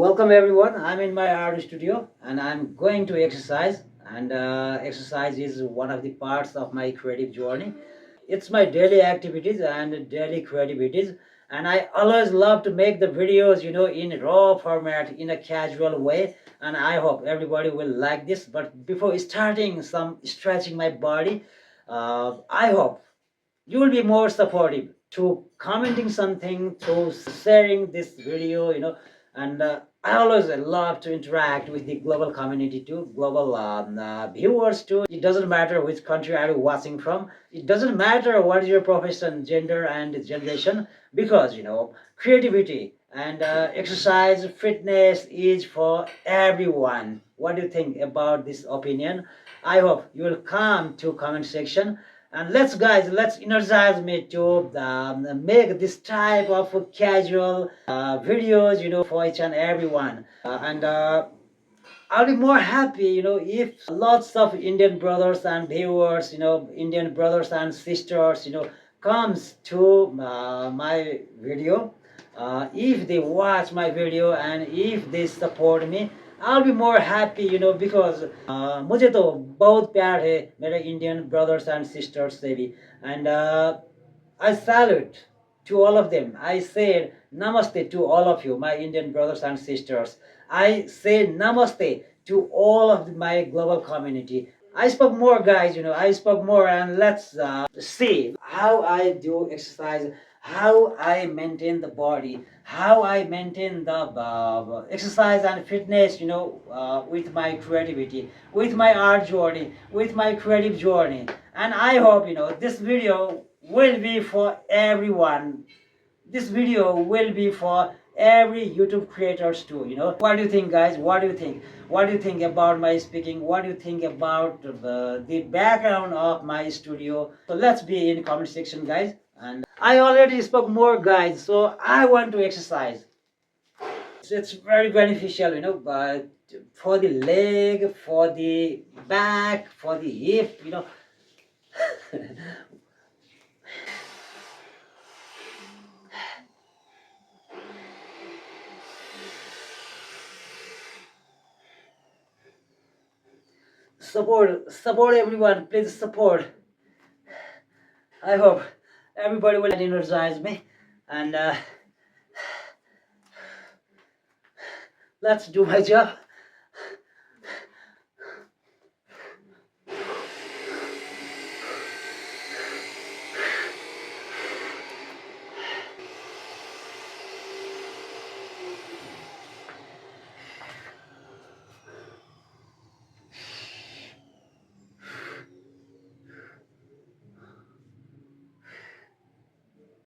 welcome everyone. I'm in my art studio and I'm going to exercise. And exercise is one of the parts of my creative journey. It's my daily activities and daily creativities. And I always love to make the videos, in raw format, in a casual way. And I hope everybody will like this. But before starting some stretching my body, I hope you will be more supportive to commenting something, to sharing this video, and I always love to interact with the global community too, global viewers too. It doesn't matter which country are you watching from. It doesn't matter what is your profession, gender, and generation, because creativity and exercise, fitness is for everyone. What do you think about this opinion? I hope you will come to comment section and let's energize me to make this type of casual videos, for each and everyone. And I'll be more happy, if lots of Indian brothers and viewers, Indian brothers and sisters, comes to my video. If they watch my video and if they support me, I'll be more happy, because मुझे तो बहुत प्यार है मेरे Indian brothers and sisters से भी. And I salute to all of them. I say namaste to all of you, my Indian brothers and sisters. I say namaste to all of my global community. I spoke more, guys, I spoke more, and let's see how I do exercise, how I maintain the body, how I maintain the exercise and fitness, with my creativity, with my art journey, with my creative journey. And I hope, this video will be for everyone. This video will be for every YouTube creators too. What do you think, guys? What do you think? What do you think about my speaking? What do you think about the background of my studio? So let's be in comment section, guys. And I already spoke more, guys, so I want to exercise. It's very beneficial, but for the leg, for the back, for the hip, support everyone, please support. I hope everybody will energize me, and let's do my job.